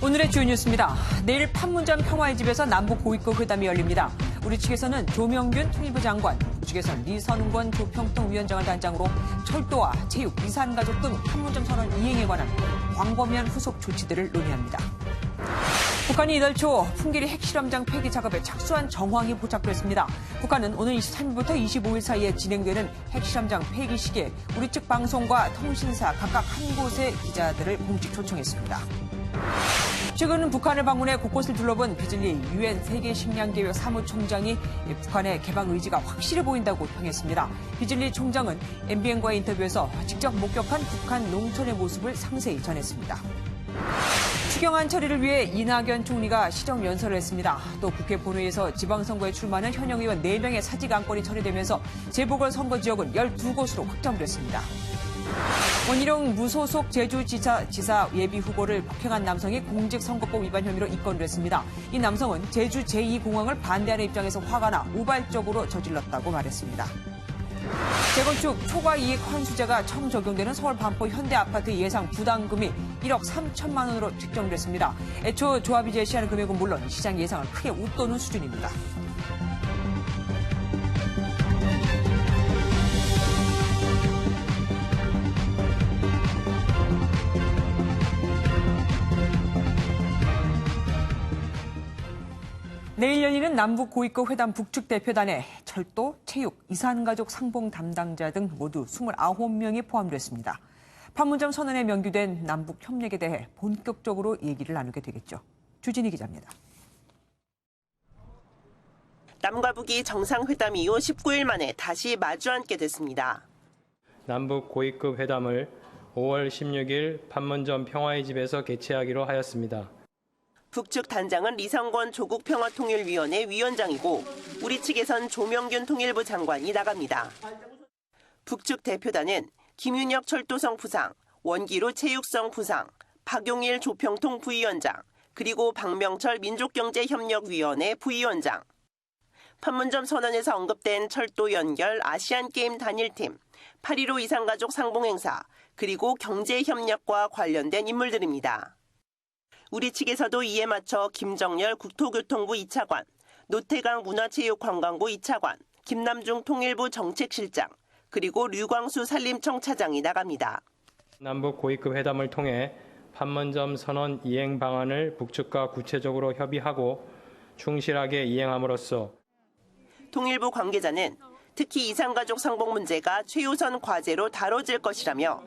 오늘의 주요 뉴스입니다. 내일 판문점 평화의 집에서 남북 고위급 회담이 열립니다. 우리 측에서는 조명균 통일부 장관, 북측에서는 리선권 조평통 위원장을 단장으로 철도와 체육, 이산가족 등 판문점 선언 이행에 관한 광범위한 후속 조치들을 논의합니다. 북한이 이달 초 풍계리 핵실험장 폐기 작업에 착수한 정황이 포착됐습니다. 북한은 오늘 23일부터 25일 사이에 진행되는 핵실험장 폐기 시기에 우리 측 방송과 통신사 각각 한 곳의 기자들을 공식 초청했습니다. 최근 북한을 방문해 곳곳을 둘러본 비즐리 유엔 세계식량계획 사무총장이 북한의 개방 의지가 확실해 보인다고 평했습니다. 비즐리 총장은 MBN과의 인터뷰에서 직접 목격한 북한 농촌의 모습을 상세히 전했습니다. 추경안 처리를 위해 이낙연 총리가 시정연설을 했습니다. 또 국회 본회의에서 지방선거에 출마하는 현역 의원 4명의 사직 안건이 처리되면서 재보궐선거 지역은 12곳으로 확정됐습니다. 원희룡 무소속 제주지사 예비 후보를 폭행한 남성이 공직선거법 위반 혐의로 입건을 했습니다. 이 남성은 제주 제2공항을 반대하는 입장에서 화가 나 우발적으로 저질렀다고 말했습니다. 재건축 초과 이익 환수제가 처음 적용되는 서울 반포 현대아파트 예상 부담금이 1억 3천만 원으로 책정됐습니다. 애초 조합이 제시하는 금액은 물론 시장 예상을 크게 웃도는 수준입니다. 내일 열리는 남북 고위급 회담 북측 대표단에 철도, 체육, 이산가족 상봉 담당자 등 모두 29명이 포함됐습니다. 판문점 선언에 명기된 남북 협력에 대해 본격적으로 얘기를 나누게 되겠죠. 주진희 기자입니다. 남과 북이 정상회담 이후 19일 만에 다시 마주 앉게 됐습니다. 남북 고위급 회담을 5월 16일 판문점 평화의 집에서 개최하기로 하였습니다. 북측 단장은 리선권 조국평화통일위원회 위원장이고 우리 측에선 조명균 통일부 장관이 나갑니다. 북측 대표단은 김윤혁 철도성 부상, 원기루 체육성 부상, 박용일 조평통 부위원장, 그리고 박명철 민족경제협력위원회 부위원장, 판문점 선언에서 언급된 철도 연결 아시안게임 단일팀, 8.15 이산가족 상봉행사, 그리고 경제협력과 관련된 인물들입니다. 우리 측에서도 이에 맞춰 김정열 국토교통부 2차관, 노태강 문화체육관광부 2차관, 김남중 통일부 정책실장, 그리고 류광수 산림청 차장이 나갑니다. 남북 고위급 회담을 통해 판문점 선언 이행 방안을 북측과 구체적으로 협의하고 충실하게 이행함으로써 통일부 관계자는 특히 이산가족 상봉 문제가 최우선 과제로 다뤄질 것이라며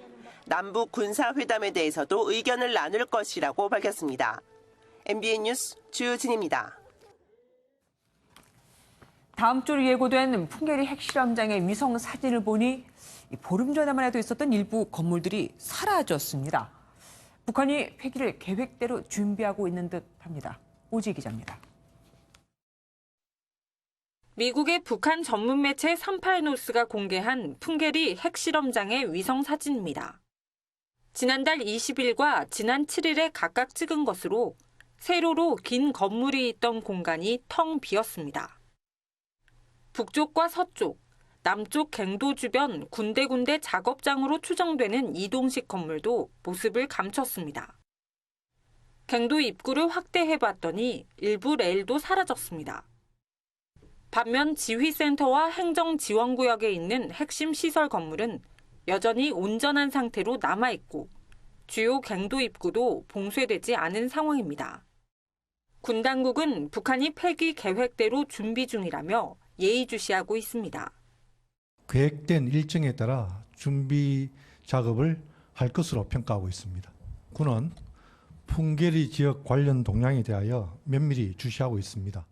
남북 군사회담에 대해서도 의견을 나눌 것이라고 밝혔습니다. MBN 뉴스 주진입니다. 다음 주로 예고된 풍계리 핵실험장의 위성 사진을 보니 보름 전에만 해도 있었던 일부 건물들이 사라졌습니다. 북한이 폐기를 계획대로 준비하고 있는 듯합니다. 오지 기자입니다. 미국의 북한 전문 매체 38노스가 공개한 풍계리 핵실험장의 위성 사진입니다. 지난달 20일과 지난 7일에 각각 찍은 것으로 세로로 긴 건물이 있던 공간이 텅 비었습니다. 북쪽과 서쪽, 남쪽 갱도 주변 군데군데 작업장으로 추정되는 이동식 건물도 모습을 감췄습니다. 갱도 입구를 확대해봤더니 일부 레일도 사라졌습니다. 반면 지휘센터와 행정지원구역에 있는 핵심 시설 건물은 여전히 온전한 상태로 남아있고 주요 갱도 입구도 봉쇄되지 않은 상황입니다. 군 당국은 북한이 폐기 계획대로 준비 중이라며 예의주시하고 있습니다. 계획된 일정에 따라 준비 작업을 할 것으로 평가하고 있습니다. 군은 풍계리 지역 관련 동향에 대하여 면밀히 주시하고 있습니다.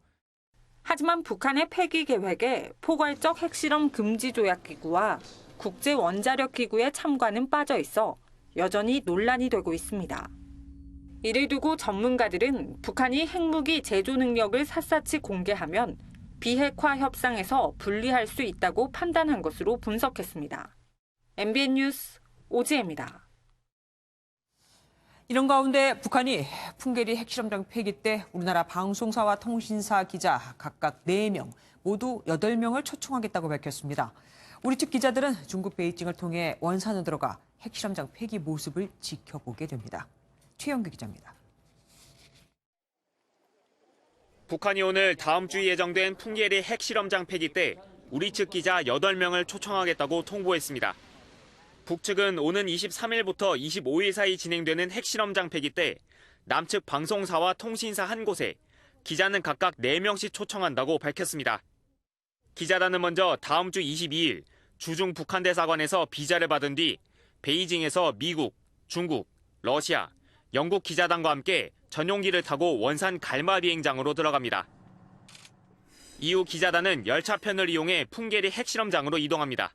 하지만 북한의 폐기 계획에 포괄적 핵실험 금지 조약기구와 국제원자력기구의 참관은 빠져 있어 여전히 논란이 되고 있습니다. 이를 두고 전문가들은 북한이 핵무기 제조 능력을 샅샅이 공개하면 비핵화 협상에서 불리할 수 있다고 판단한 것으로 분석했습니다. MBN 뉴스 오지혜입니다. 이런 가운데 북한이 풍계리 핵실험장 폐기 때 우리나라 방송사와 통신사 기자 각각 4명, 모두 8명을 초청하겠다고 밝혔습니다. 우리 측 기자들은 중국 베이징을 통해 원산으로 들어가 핵실험장 폐기 모습을 지켜보게 됩니다. 최영규 기자입니다. 북한이 오늘 다음 주 예정된 풍계리 핵실험장 폐기 때 우리 측 기자 8명을 초청하겠다고 통보했습니다. 북측은 오는 23일부터 25일 사이 진행되는 핵실험장 폐기 때 남측 방송사와 통신사 한 곳에 기자는 각각 4명씩 초청한다고 밝혔습니다. 기자단은 먼저 다음 주 22일 주중 북한 대사관에서 비자를 받은 뒤 베이징에서 미국, 중국, 러시아, 영국 기자단과 함께 전용기를 타고 원산 갈마 비행장으로 들어갑니다. 이후 기자단은 열차편을 이용해 풍계리 핵실험장으로 이동합니다.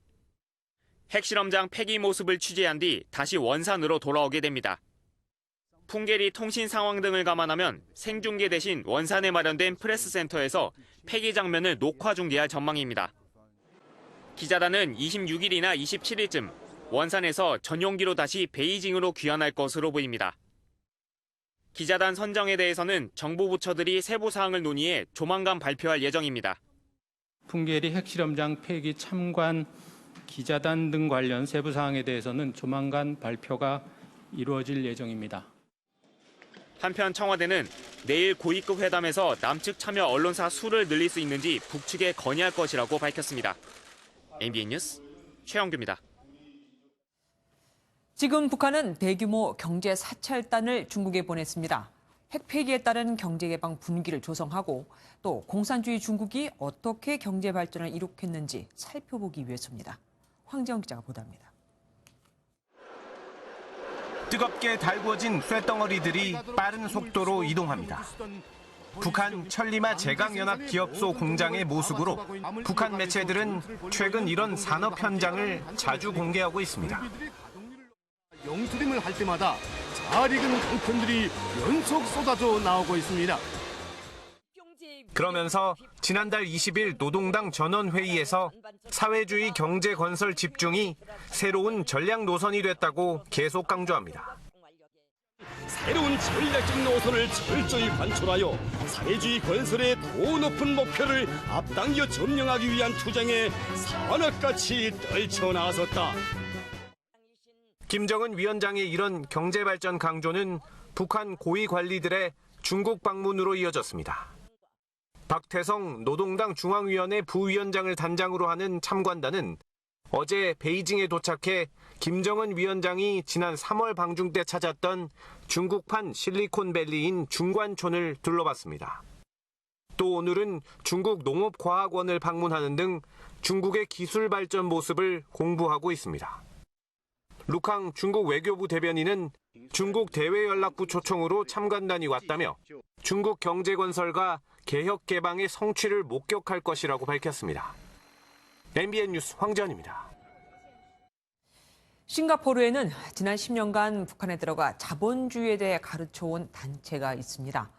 핵실험장 폐기 모습을 취재한 뒤 다시 원산으로 돌아오게 됩니다. 풍계리 통신 상황 등을 감안하면 생중계 대신 원산에 마련된 프레스센터에서 폐기 장면을 녹화 중계할 전망입니다. 기자단은 26일이나 27일쯤 원산에서 전용기로 다시 베이징으로 귀환할 것으로 보입니다. 기자단 선정에 대해서는 정부 부처들이 세부 사항을 논의해 조만간 발표할 예정입니다. 풍계리 핵실험장 폐기 참관 기자단 등 관련 세부 사항에 대해서는 조만간 발표가 이루어질 예정입니다. 한편 청와대는 내일 고위급 회담에서 남측 참여 언론사 수를 늘릴 수 있는지 북측에 건의할 것이라고 밝혔습니다. MBN 뉴스 최영규입니다. 지금 북한은 대규모 경제 사찰단을 중국에 보냈습니다. 핵 폐기에 따른 경제개방 분기를 조성하고 또 공산주의 중국이 어떻게 경제 발전을 이룩했는지 살펴보기 위해서입니다. 황재영 기자가 보도합니다. 뜨겁게 달구어진 쇳덩어리들이 빠른 속도로 이동합니다. 북한 천리마 제강연합 기업소 공장의 모습으로 북한 매체들은 최근 이런 산업 현장을 자주 공개하고 있습니다. 영수림을 할 때마다 잘 익은 강편들이 연속 쏟아져 나오고 있습니다. 그러면서 지난달 20일 노동당 전원회의에서 사회주의 경제 건설 집중이 새로운 전략 노선이 됐다고 계속 강조합니다. 새로운 전략적 노선을 철저히 관철하여 사회주의 건설의 더 높은 목표를 앞당겨 점령하기 위한 투쟁에 산악같이 떨쳐나섰다. 김정은 위원장의 이런 경제발전 강조는 북한 고위 관리들의 중국 방문으로 이어졌습니다. 박태성 노동당 중앙위원회 부위원장을 단장으로 하는 참관단은 어제 베이징에 도착해 김정은 위원장이 지난 3월 방중 때 찾았던 중국판 실리콘밸리인 중관촌을 둘러봤습니다. 또 오늘은 중국 농업과학원을 방문하는 등 중국의 기술 발전 모습을 공부하고 있습니다. 루캉 중국 외교부 대변인은 중국 대외연락부 초청으로 참관단이 왔다며 중국 경제건설과 개혁개방의 성취를 목격할 것이라고 밝혔습니다. MBN 뉴스 황재현입니다. 싱가포르에는 지난 10년간 북한에 들어가 자본주의에 대해 가르쳐온 단체가 있습니다.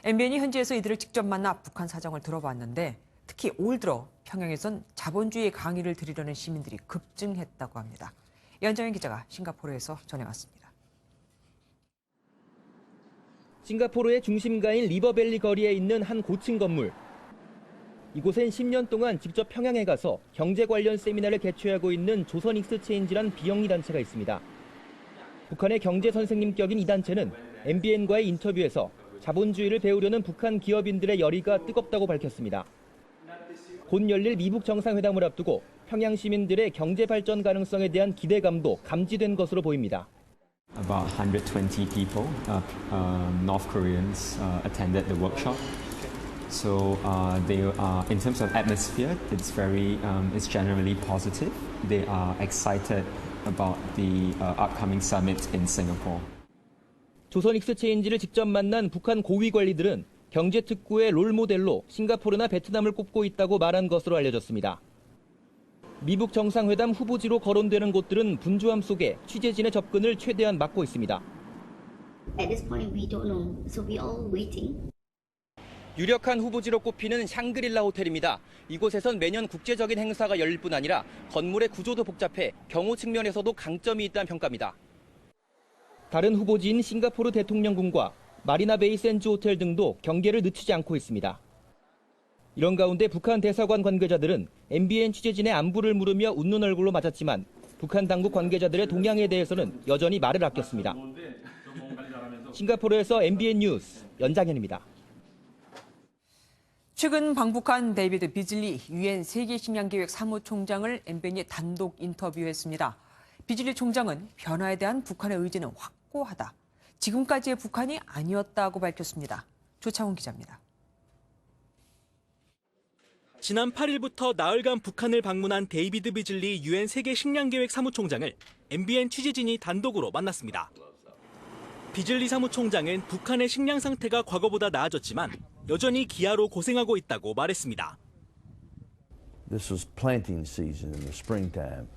MBN이 현지에서 이들을 직접 만나 북한 사정을 들어봤는데 특히 올 들어 평양에선 자본주의 강의를 들으려는 시민들이 급증했다고 합니다. 연정현 기자가 싱가포르에서 전해왔습니다. 싱가포르의 중심가인 리버밸리 거리에 있는 한 고층 건물. 이곳엔 10년 동안 직접 평양에 가서 경제 관련 세미나를 개최하고 있는 조선 익스체인지란 비영리 단체가 있습니다. 북한의 경제 선생님 격인 이 단체는 MBN과의 인터뷰에서 자본주의를 배우려는 북한 기업인들의 열의가 뜨겁다고 밝혔습니다. 곧 열릴 미북 정상회담을 앞두고 평양 시민들의 경제 발전 가능성에 대한 기대감도 감지된 것으로 보입니다. About 120 people, North Koreans, attended the workshop. So they are, in terms of atmosphere, it's generally positive. They are excited about the upcoming summit in Singapore. 조선 익스체인지를 직접 만난 북한 고위 관리들은 경제 특구의 롤모델로 싱가포르나 베트남을 꼽고 있다고 말한 것으로 알려졌습니다. 미북 정상회담 후보지로 거론되는 곳들은 분주함 속에 취재진의 접근을 최대한 막고 있습니다. At this point, we don't know, so we all waiting. 유력한 후보지로 꼽히는 샹그릴라 호텔입니다. 이곳에선 매년 국제적인 행사가 열릴 뿐 아니라 건물의 구조도 복잡해 경호 측면에서도 강점이 있다는 평가입니다. 다른 후보지인 싱가포르 대통령궁과 마리나 베이 샌즈 호텔 등도 경계를 늦추지 않고 있습니다. 이런 가운데 북한 대사관 관계자들은 MBN 취재진의 안부를 물으며 웃는 얼굴로 맞았지만 북한 당국 관계자들의 동향에 대해서는 여전히 말을 아꼈습니다. 싱가포르에서 MBN 뉴스 연장현입니다. 최근 방북한 데이비드 비즐리 유엔 세계식량계획 사무총장을 MBN이 단독 인터뷰했습니다. 비즐리 총장은 변화에 대한 북한의 의지는 확고하다. 지금까지의 북한이 아니었다고 밝혔습니다. 조창훈 기자입니다. 지난 8일부터 나흘간 북한을 방문한 데이비드 비즐리 유엔 세계식량계획 사무총장을 MBN 취재진이 단독으로 만났습니다. 비즐리 사무총장은 북한의 식량 상태가 과거보다 나아졌지만 여전히 기아로 고생하고 있다고 말했습니다. This was planting season in the springtime.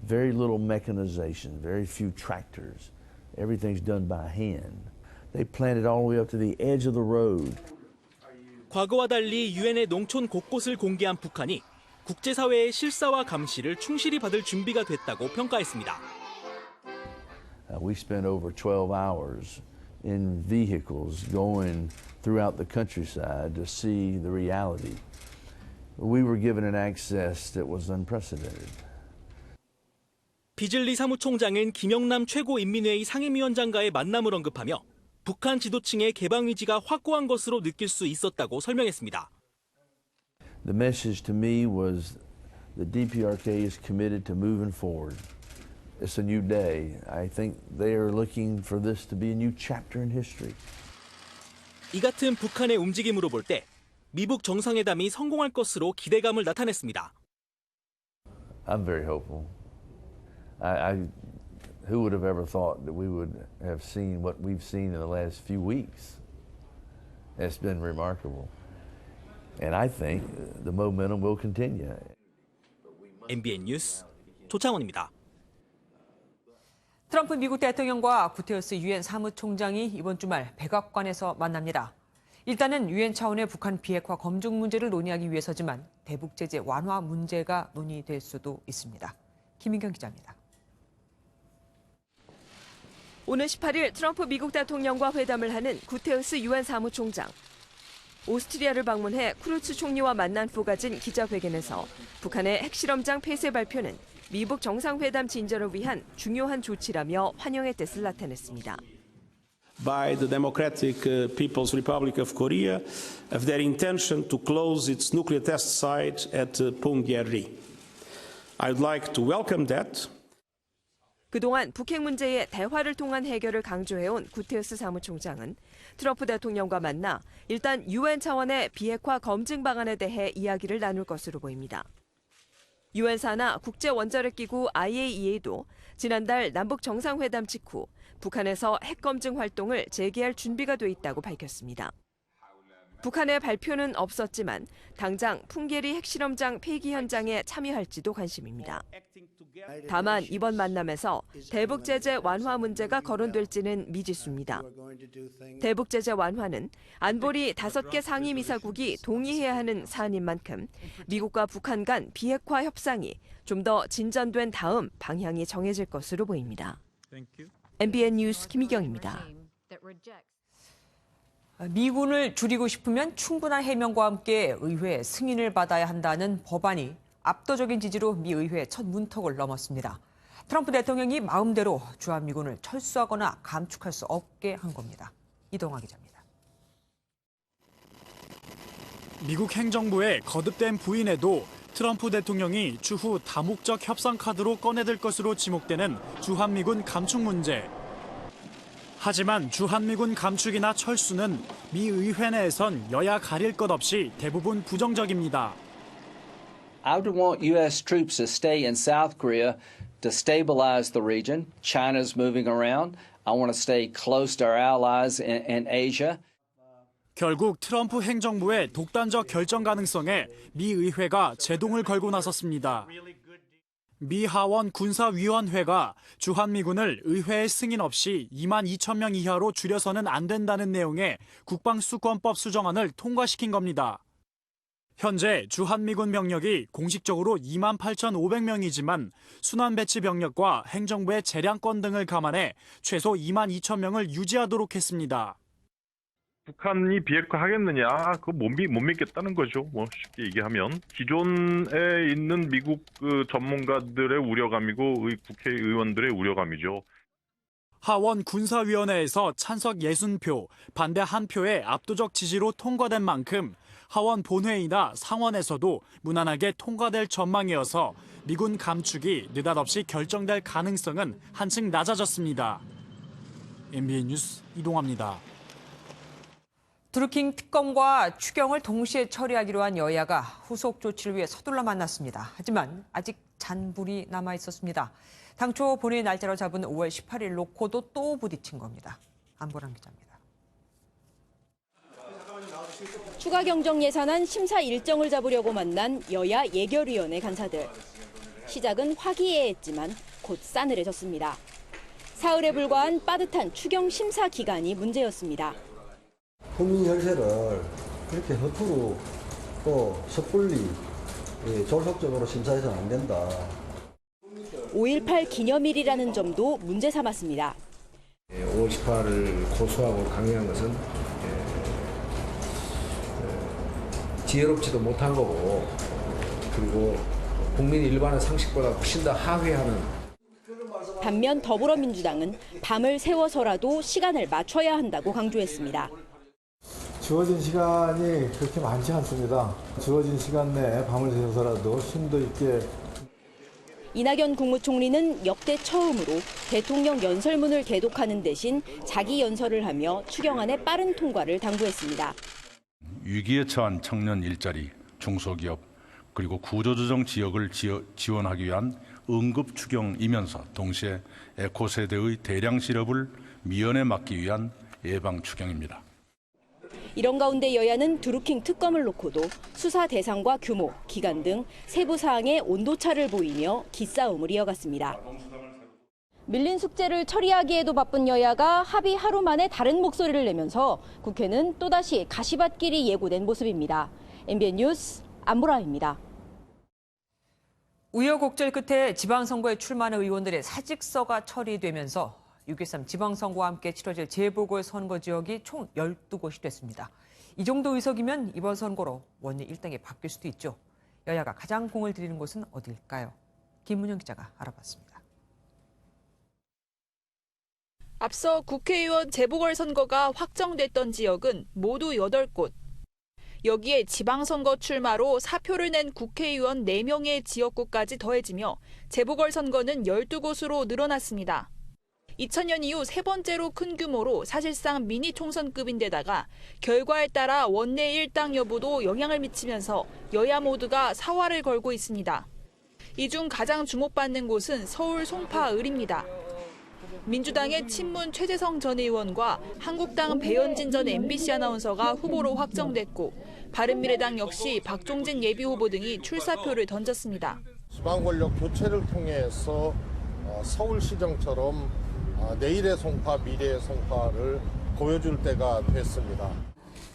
Very little mechanization, very few tractors. Everything's done by hand. They planted all the way up to the edge of the road. 과거와 달리 유엔의 농촌 곳곳을 공개한 북한이 국제사회의 실사와 감시를 충실히 받을 준비가 됐다고 평가했습니다. We spent over 12 hours in vehicles going throughout the countryside to see the reality. We were given an access that was unprecedented. 비즐리 사무총장은 김영남 최고인민회의 상임위원장과의 만남을 언급하며 북한 지도층의 개방 의지가 확고한 것으로 느낄 수 있었다고 설명했습니다. The message to me was the DPRK is committed to moving forward. It's a new day. I think they are looking for this to be a new chapter in history. 이 같은 북한의 움직임으로 볼 때 미북 정상회담이 성공할 것으로 기대감을 나타냈습니다. I'm very hopeful. Who would have ever thought that we would have seen what we've seen in the last few weeks? It's been remarkable. And I think the momentum will continue. MBN 뉴스 조창원입니다. 트럼프 미국 대통령과 구테러스 유엔 사무총장이 이번 주말 백악관에서 만납니다. 일단은 유엔 차원의 북한 비핵화 검증 문제를 논의하기 위해서지만 대북 제재 완화 문제가 논의될 수도 있습니다. 김민경 기자입니다. 오는 18일 트럼프 미국 대통령과 회담을 하는 구테러스 유엔 사무총장. 오스트리아를 방문해 크루츠 총리와 만난 후 가진 기자회견에서 북한의 핵실험장 폐쇄 발표는 미북 정상회담 진전을 위한 중요한 조치라며 환영의 뜻을 나타냈습니다. By the Democratic People's Republic of Korea of their intention to close its nuclear test site at Punggye-ri. I would like to welcome that. 그동안 북핵 문제의 대화를 통한 해결을 강조해온 구테러스 사무총장은 트럼프 대통령과 만나 일단 유엔 차원의 비핵화 검증 방안에 대해 이야기를 나눌 것으로 보입니다. 유엔 산하 국제원자력기구 IAEA도 지난달 남북 정상회담 직후 북한에서 핵 검증 활동을 재개할 준비가 돼 있다고 밝혔습니다. 북한의 발표는 없었지만 당장 풍계리 핵실험장 폐기 현장에 참여할지도 관심입니다. 다만 이번 만남에서 대북 제재 완화 문제가 거론될지는 미지수입니다. 대북 제재 완화는 안보리 5개 상임이사국이 동의해야 하는 사안인 만큼 미국과 북한 간 비핵화 협상이 좀 더 진전된 다음 방향이 정해질 것으로 보입니다. MBN 뉴스 김희경입니다. 미군을 줄이고 싶으면 충분한 해명과 함께 의회 승인을 받아야 한다는 법안이 압도적인 지지로 미 의회 첫 문턱을 넘었습니다. 트럼프 대통령이 마음대로 주한미군을 철수하거나 감축할 수 없게 한 겁니다. 이동화 기자입니다. 미국 행정부의 거듭된 부인에도 트럼프 대통령이 추후 다목적 협상 카드로 꺼내들 것으로 지목되는 주한미군 감축 문제. 하지만 주한미군 감축이나 철수는 미 의회 내에선 여야 가릴 것 없이 대부분 부정적입니다. I would want U.S. troops to stay in South Korea to stabilize the region. China's moving around. I want to stay close to our allies in Asia. 결국 트럼프 행정부의 독단적 결정 가능성에 미 의회가 제동을 걸고 나섰습니다. 미 하원 군사위원회가 주한미군을 의회의 승인 없이 22,000명 이하로 줄여서는 안 된다는 내용의 국방수권법 수정안을 통과시킨 겁니다. 현재 주한미군 병력이 공식적으로 28,500명이지만 순환배치 병력과 행정부의 재량권 등을 감안해 최소 22,000명을 유지하도록 했습니다. 북한이 비핵화하겠느냐? 그거 못 믿겠다는 거죠. 뭐 쉽게 얘기하면 기존에 있는 미국 전문가들의 우려감이고 국회의원들의 우려감이죠. 하원 군사위원회에서 찬석 60표, 반대 1표의 압도적 지지로 통과된 만큼 하원 본회의나 상원에서도 무난하게 통과될 전망이어서 미군 감축이 느닷없이 결정될 가능성은 한층 낮아졌습니다. MBN 뉴스 이동합니다. 드루킹 특검과 추경을 동시에 처리하기로 한 여야가 후속 조치를 위해 서둘러 만났습니다. 하지만 아직 잔불이 남아 있었습니다. 당초 본회의 날짜로 잡은 5월 18일 놓고도 또 부딪힌 겁니다. 안보람 기자입니다. 추가 경정 예산안 심사 일정을 잡으려고 만난 여야 예결위원회 간사들. 시작은 화기애애했지만 곧 싸늘해졌습니다. 사흘에 불과한 빠듯한 추경 심사 기간이 문제였습니다. 국민 혈세를 그렇게 허투루 또 섣불리 졸속적으로 심사해서는 안 된다. 5.18 기념일이라는 점도 문제 삼았습니다. 5월 18을 고수하고 강요한 것은 지혜롭지도 못한 거고, 그리고 국민 일반의 상식보다 훨씬 더 하회하는. 반면 더불어민주당은 밤을 새워서라도 시간을 맞춰야 한다고 강조했습니다. 주어진 시간이 그렇게 많지 않습니다. 주어진 시간 내에 밤을 새워서라도 심도 있게. 이낙연 국무총리는 역대 처음으로 대통령 연설문을 계독하는 대신 자기 연설을 하며 추경안의 빠른 통과를 당부했습니다. 위기에 처한 청년 일자리, 중소기업, 그리고 구조조정 지역을 지원하기 위한 응급 추경이면서 동시에 에코세대의 대량 실업을 미연에 막기 위한 예방 추경입니다. 이런 가운데 여야는 드루킹 특검을 놓고도 수사 대상과 규모, 기간 등 세부 사항에 온도차를 보이며 기싸움을 이어갔습니다. 밀린 숙제를 처리하기에도 바쁜 여야가 합의 하루 만에 다른 목소리를 내면서 국회는 또다시 가시밭길이 예고된 모습입니다. MBN 뉴스 안보라입니다. 우여곡절 끝에 지방선거에 출마하는 의원들의 사직서가 처리되면서 6.13 지방선거와 함께 치러질 재보궐선거 지역이 총 12곳이 됐습니다. 이 정도 의석이면 이번 선거로 원내 1당이 바뀔 수도 있죠. 여야가 가장 공을 들이는 곳은 어딜까요? 김문영 기자가 알아봤습니다. 앞서 국회의원 재보궐선거가 확정됐던 지역은 모두 8곳. 여기에 지방선거 출마로 사표를 낸 국회의원 4명의 지역구까지 더해지며 재보궐선거는 12곳으로 늘어났습니다. 2000년 이후 세 번째로 큰 규모로 사실상 미니 총선급인데다가 결과에 따라 원내 1당 여부도 영향을 미치면서 여야 모두가 사활을 걸고 있습니다. 이 중 가장 주목받는 곳은 서울 송파을입니다. 민주당의 친문 최재성 전 의원과 한국당 배현진 전 MBC 아나운서가 후보로 확정됐고 바른미래당 역시 박종진 예비후보 등이 출사표를 던졌습니다. 지방권력 교체를 통해서 서울시정처럼 내일의 송파, 미래의 송파를 보여줄 때가 됐습니다.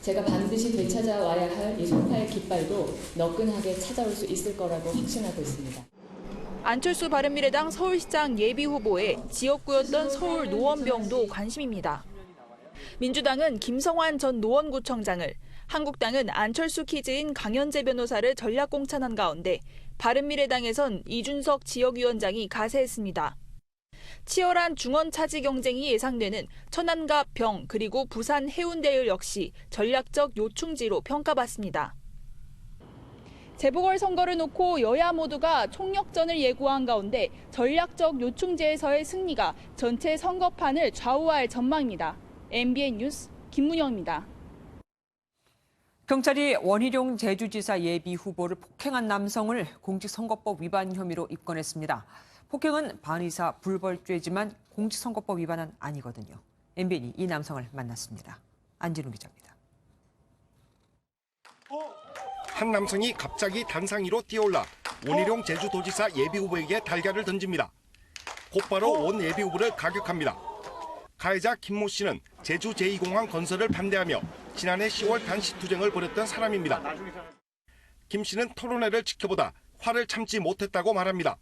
제가 반드시 되찾아와야 할 이 송파의 깃발도 너끈하게 찾아올 수 있을 거라고 확신하고 있습니다. 안철수 바른미래당 서울시장 예비후보에 지역구였던 서울 노원병도 관심입니다. 민주당은 김성환 전 노원구청장을, 한국당은 안철수 키즈인 강현재 변호사를 전략 공천한 가운데 바른미래당에선 이준석 지역위원장이 가세했습니다. 치열한 중원 차지 경쟁이 예상되는 천안과 병 그리고 부산 해운대를 역시 전략적 요충지로 평가받습니다. 재보궐선거를 놓고 여야 모두가 총력전을 예고한 가운데 전략적 요충지에서의 승리가 전체 선거판을 좌우할 전망입니다. MBN 뉴스 김문영입니다. 경찰이 원희룡 제주지사 예비후보를 폭행한 남성을 공직선거법 위반 혐의로 입건했습니다. 폭행은 반의사 불벌죄지만 공직선거법 위반은 아니거든요. MBN이 이 남성을 만났습니다. 안진우 기자입니다. 한 남성이 갑자기 단상 위로 뛰어올라 원희룡 제주도지사 예비후보에게 달걀을 던집니다. 곧바로 원 예비후보를 가격합니다. 가해자 김모 씨는 제주 제2공항 건설을 반대하며 지난해 10월 단식투쟁을 벌였던 사람입니다. 김 씨는 토론회를 지켜보다 화를 참지 못했다고 말합니다.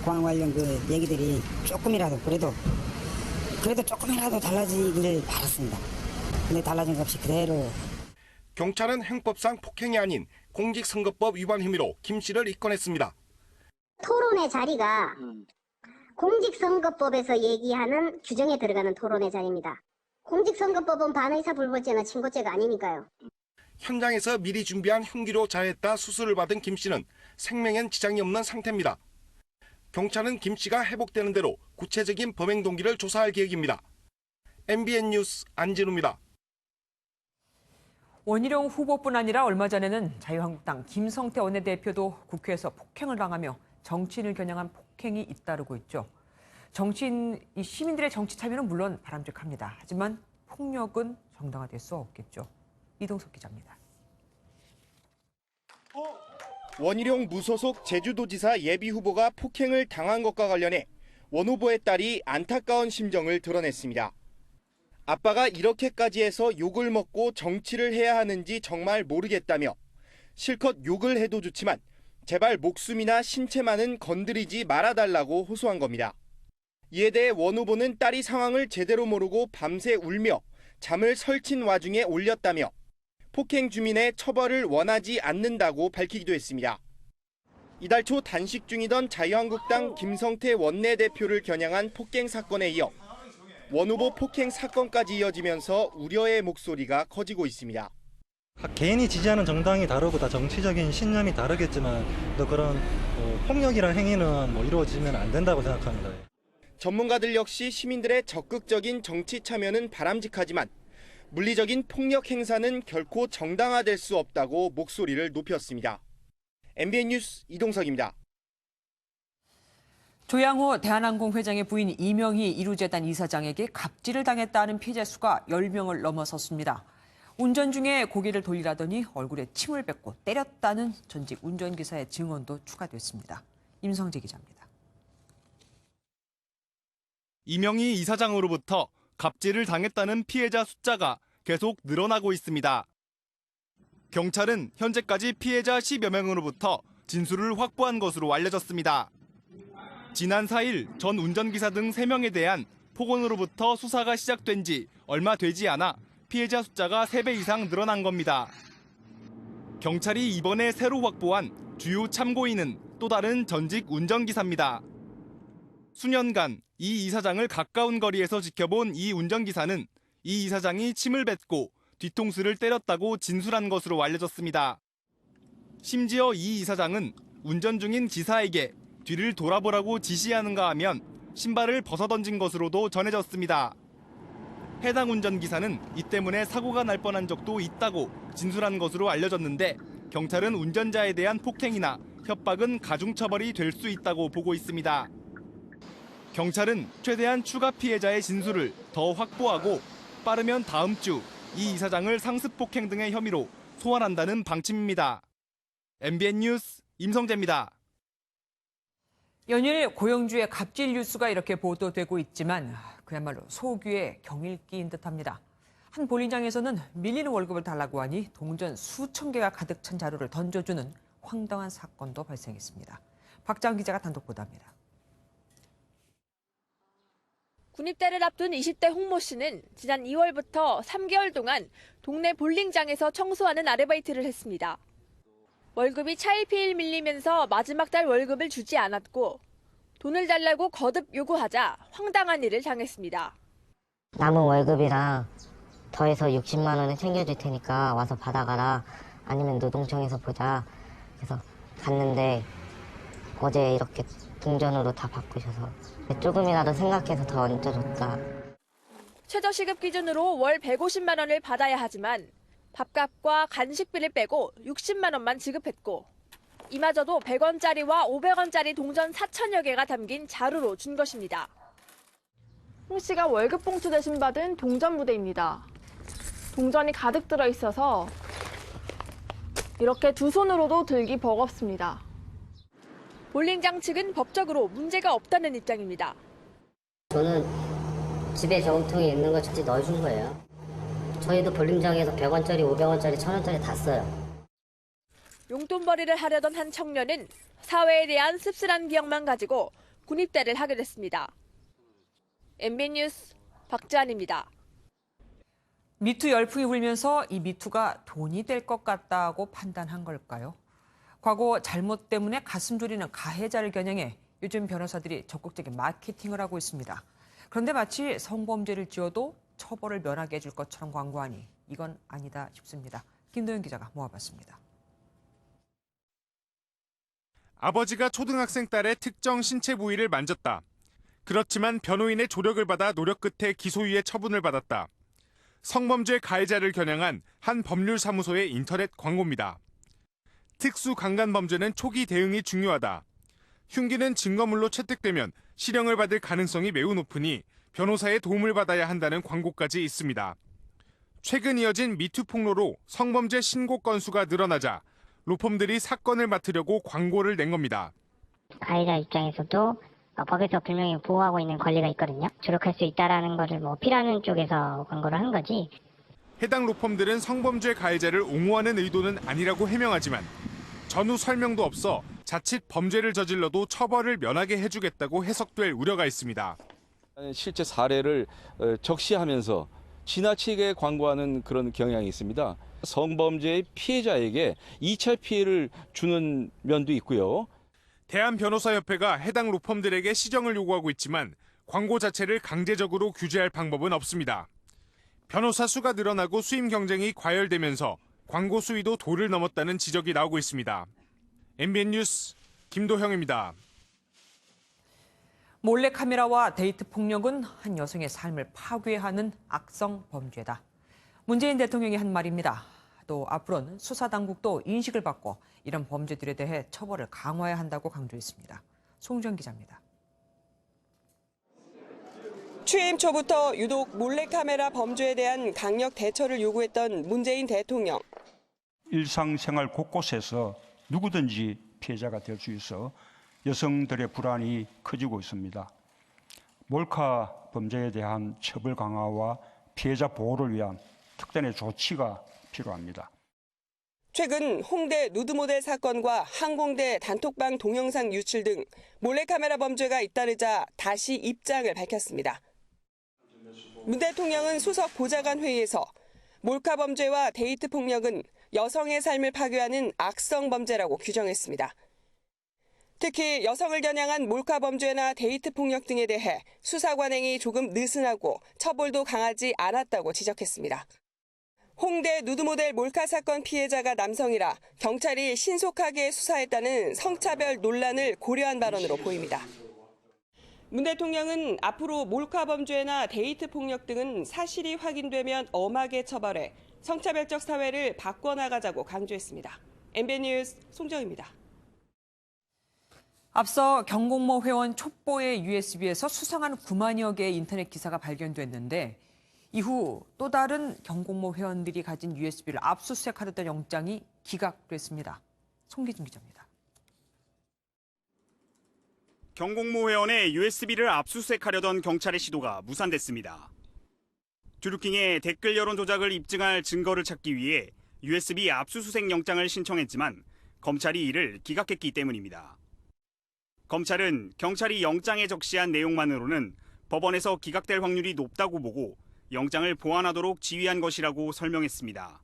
공항 관련 그 얘기들이 조금이라도 그래도 조금이라도 달라지기를 바랐습니다. 근데 달라진 것 없이 그대로. 경찰은 형법상 폭행이 아닌 공직선거법 위반 혐의로 김 씨를 입건했습니다. 토론의 자리가 공직선거법에서 얘기하는 규정에 들어가는 토론회 자리입니다. 공직선거법은 반의사 불복죄나 친고죄가 아니니까요. 현장에서 미리 준비한 흉기로 자했다 수술을 받은 김 씨는 생명엔 지장이 없는 상태입니다. 경찰은 김 씨가 회복되는 대로 구체적인 범행 동기를 조사할 계획입니다. MBN 뉴스 안진우입니다. 원희룡 후보뿐 아니라 얼마 전에는 자유한국당 김성태 원내대표도 국회에서 폭행을 당하며 정치인을 겨냥한 폭행이 잇따르고 있죠. 시민들의 정치 참여는 물론 바람직합니다. 하지만 폭력은 정당화될 수 없겠죠. 이동석 기자입니다. 원희룡 무소속 제주도지사 예비후보가 폭행을 당한 것과 관련해 원 후보의 딸이 안타까운 심정을 드러냈습니다. 아빠가 이렇게까지 해서 욕을 먹고 정치를 해야 하는지 정말 모르겠다며 실컷 욕을 해도 좋지만 제발 목숨이나 신체만은 건드리지 말아달라고 호소한 겁니다. 이에 대해 원 후보는 딸이 상황을 제대로 모르고 밤새 울며 잠을 설친 와중에 올렸다며 폭행 주민의 처벌을 원하지 않는다고 밝히기도 했습니다. 이달 초 단식 중이던 자유한국당 김성태 원내대표를 겨냥한 폭행 사건에 이어 원 후보 폭행 사건까지 이어지면서 우려의 목소리가 커지고 있습니다. 개인이 지지하는 정당이 다르고 다 정치적인 신념이 다르겠지만 또 그런 폭력이라는 행위는 이루어지면 안 된다고 생각합니다. 전문가들 역시 시민들의 적극적인 정치 참여는 바람직하지만 물리적인 폭력 행사는 결코 정당화될 수 없다고 목소리를 높였습니다. MBN 뉴스 이동석입니다. 조양호 대한항공 회장의 부인 이명희 이루재단 이사장에게 갑질을 당했다는 피해자 수가 10명을 넘어섰습니다. 운전 중에 고개를 돌리라더니 얼굴에 침을 뱉고 때렸다는 전직 운전기사의 증언도 추가됐습니다. 임성재 기자입니다. 이명희 이사장으로부터 갑질을 당했다는 피해자 숫자가 계속 늘어나고 있습니다. 경찰은 현재까지 피해자 10여 명으로부터 진술을 확보한 것으로 알려졌습니다. 지난 4일 전 운전기사 등 3명에 대한 폭언으로부터 수사가 시작된 지 얼마 되지 않아 피해자 숫자가 3배 이상 늘어난 겁니다. 경찰이 이번에 새로 확보한 주요 참고인은 또 다른 전직 운전기사입니다. 수년간 이 이사장을 가까운 거리에서 지켜본 이 운전기사는 이 이사장이 침을 뱉고 뒤통수를 때렸다고 진술한 것으로 알려졌습니다. 심지어 이 이사장은 운전 중인 기사에게 뒤를 돌아보라고 지시하는가 하면 신발을 벗어던진 것으로도 전해졌습니다. 해당 운전기사는 이 때문에 사고가 날 뻔한 적도 있다고 진술한 것으로 알려졌는데 경찰은 운전자에 대한 폭행이나 협박은 가중처벌이 될 수 있다고 보고 있습니다. 경찰은 최대한 추가 피해자의 진술을 더 확보하고 빠르면 다음 주 이 이사장을 상습 폭행 등의 혐의로 소환한다는 방침입니다. MBN 뉴스 임성재입니다. 연일 고영주의 갑질 뉴스가 이렇게 보도되고 있지만 그야말로 소규의 경일기인 듯합니다. 한 볼링장에서는 밀리는 월급을 달라고 하니 동전 수천 개가 가득 찬 자루를 던져주는 황당한 사건도 발생했습니다. 박자은 기자가 단독 보도합니다. 군입대를 앞둔 20대 홍모 씨는 지난 2월부터 3개월 동안 동네 볼링장에서 청소하는 아르바이트를 했습니다. 월급이 차일피일 밀리면서 마지막 달 월급을 주지 않았고 돈을 달라고 거듭 요구하자 황당한 일을 당했습니다. 남은 월급이랑 더해서 60만 원을 챙겨줄 테니까 와서 받아가라. 아니면 노동청에서 보자. 그래서 갔는데 어제 이렇게 동전으로 다 바꾸셔서 조금이라도 생각해서 더 얹어줬다. 최저시급 기준으로 월 150만 원을 받아야 하지만 밥값과 간식비를 빼고 60만 원만 지급했고 이마저도 100원짜리와 500원짜리 동전 4천여 개가 담긴 자루로 준 것입니다. 홍 씨가 월급 봉투 대신 받은 동전 무대입니다. 동전이 가득 들어있어서 이렇게 두 손으로도 들기 버겁습니다. 볼링장 측은 법적으로 문제가 없다는 입장입니다. 저는 집에 저금통에 있는 거 전체 넣어준 거예요. 저희도 볼링장에서 100원짜리, 500원짜리, 1000원짜리 다 써요. 용돈벌이를 하려던 한 청년은 사회에 대한 씁쓸한 기억만 가지고 군입대를 하게 됐습니다. MBN 뉴스 박지안입니다. 미투 열풍이 불면서 이 미투가 돈이 될 것 같다고 판단한 걸까요? 과거 잘못 때문에 가슴 졸이는 가해자를 겨냥해 요즘 변호사들이 적극적인 마케팅을 하고 있습니다. 그런데 마치 성범죄를 지어도 처벌을 면하게 해줄 것처럼 광고하니 이건 아니다 싶습니다. 김도현 기자가 모아봤습니다. 아버지가 초등학생 딸의 특정 신체 부위를 만졌다. 그렇지만 변호인의 조력을 받아 노력 끝에 기소유예 처분을 받았다. 성범죄 가해자를 겨냥한 한 법률사무소의 인터넷 광고입니다. 특수 강간범죄는 초기 대응이 중요하다. 흉기는 증거물로 채택되면 실형을 받을 가능성이 매우 높으니 변호사의 도움을 받아야 한다는 광고까지 있습니다. 최근 이어진 미투 폭로로 성범죄 신고 건수가 늘어나자 로펌들이 사건을 맡으려고 광고를 낸 겁니다. 가해자 입장에서도 법에서 분명히 보호하고 있는 권리가 있거든요. 조력할 수 있다라는 것을 필요하는 쪽에서 광고를 한 거지. 해당 로펌들은 성범죄 가해자를 옹호하는 의도는 아니라고 해명하지만 전후 설명도 없어 자칫 범죄를 저질러도 처벌을 면하게 해주겠다고 해석될 우려가 있습니다. 실제 사례를 적시하면서 지나치게 광고하는 그런 경향이 있습니다. 성범죄의 피해자에게 2차 피해를 주는 면도 있고요. 대한변호사협회가 해당 로펌들에게 시정을 요구하고 있지만 광고 자체를 강제적으로 규제할 방법은 없습니다. 변호사 수가 늘어나고 수임 경쟁이 과열되면서 광고 수위도 도를 넘었다는 지적이 나오고 있습니다. MBN 뉴스 김도형입니다. 몰래카메라와 데이트 폭력은 한 여성의 삶을 파괴하는 악성 범죄다. 문재인 대통령이 한 말입니다. 또 앞으로는 수사당국도 인식을 받고 이런 범죄들에 대해 처벌을 강화해야 한다고 강조했습니다. 송정 기자입니다. 취임 초부터 유독 몰래카메라 범죄에 대한 강력 대처를 요구했던 문재인 대통령. 일상생활 곳곳에서 누구든지 피해자가 될 수 있어 여성들의 불안이 커지고 있습니다. 몰카 범죄에 대한 처벌 강화와 피해자 보호를 위한 특단의 조치가 필요합니다. 최근 홍대 누드모델 사건과 항공대 단톡방 동영상 유출 등 몰래카메라 범죄가 잇따르자 다시 입장을 밝혔습니다. 문 대통령은 수석 보좌관 회의에서 몰카 범죄와 데이트 폭력은 여성의 삶을 파괴하는 악성 범죄라고 규정했습니다. 특히 여성을 겨냥한 몰카 범죄나 데이트 폭력 등에 대해 수사 관행이 조금 느슨하고 처벌도 강하지 않았다고 지적했습니다. 홍대 누드모델 몰카 사건 피해자가 남성이라 경찰이 신속하게 수사했다는 성차별 논란을 고려한 발언으로 보입니다. 문 대통령은 앞으로 몰카 범죄나 데이트 폭력 등은 사실이 확인되면 엄하게 처벌해 성차별적 사회를 바꿔나가자고 강조했습니다. MBN 뉴스 송정입니다. 앞서 경공모 회원 촛보의 USB에서 수상한 9만여 개의 인터넷 기사가 발견됐는데 이후 또 다른 경공모 회원들이 가진 USB를 압수수색하려던 영장이 기각됐습니다. 송기준 기자입니다. 경공모 회원의 USB를 압수수색하려던 경찰의 시도가 무산됐습니다. 드루킹의 댓글 여론 조작을 입증할 증거를 찾기 위해 USB 압수수색 영장을 신청했지만 검찰이 이를 기각했기 때문입니다. 검찰은 경찰이 영장에 적시한 내용만으로는 법원에서 기각될 확률이 높다고 보고 영장을 보완하도록 지휘한 것이라고 설명했습니다.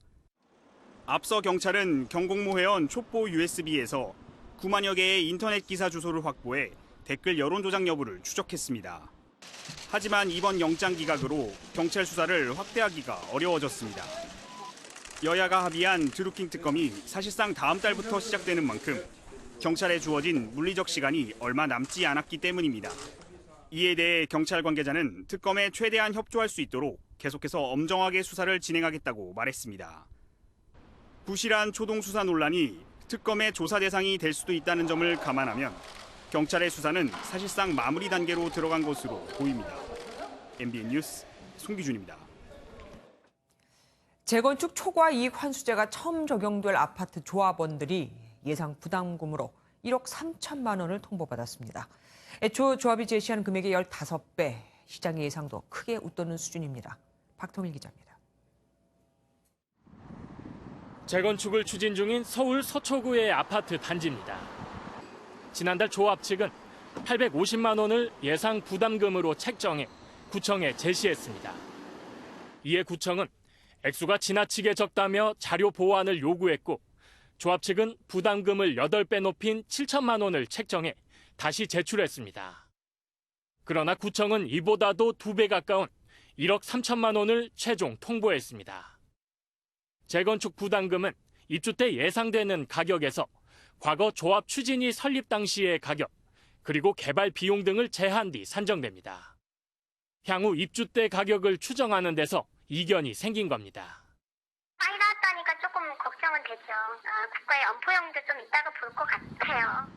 앞서 경찰은 경공모 회원 촛보 USB에서 9만여 개의 인터넷 기사 주소를 확보해 댓글 여론 조작 여부를 추적했습니다. 하지만 이번 영장 기각으로 경찰 수사를 확대하기가 어려워졌습니다. 여야가 합의한 드루킹 특검이 사실상 다음 달부터 시작되는 만큼 경찰에 주어진 물리적 시간이 얼마 남지 않았기 때문입니다. 이에 대해 경찰 관계자는 특검에 최대한 협조할 수 있도록 계속해서 엄정하게 수사를 진행하겠다고 말했습니다. 부실한 초동 수사 논란이 특검의 조사 대상이 될 수도 있다는 점을 감안하면 경찰의 수사는 사실상 마무리 단계로 들어간 것으로 보입니다. MBN 뉴스 송기준입니다. 재건축 초과 이익 환수제가 처음 적용될 아파트 조합원들이 예상 부담금으로 1억 3천만 원을 통보받았습니다. 애초 조합이 제시한 금액의 15배, 시장의 예상도 크게 웃도는 수준입니다. 박통일 기자입니다. 재건축을 추진 중인 서울 서초구의 아파트 단지입니다. 지난달 조합 측은 850만 원을 예상 부담금으로 책정해 구청에 제시했습니다. 이에 구청은 액수가 지나치게 적다며 자료 보완을 요구했고 조합 측은 부담금을 8배 높인 7천만 원을 책정해 다시 제출했습니다. 그러나 구청은 이보다도 2배 가까운 1억 3천만 원을 최종 통보했습니다. 재건축 부담금은 입주 때 예상되는 가격에서 과거 조합 추진이 설립 당시의 가격, 그리고 개발 비용 등을 제한 뒤 산정됩니다. 향후 입주 때 가격을 추정하는 데서 이견이 생긴 겁니다. 많이 나왔다니까 조금 걱정은 되죠. 국가의 엄포형도 좀 있다가 볼 것 같아요.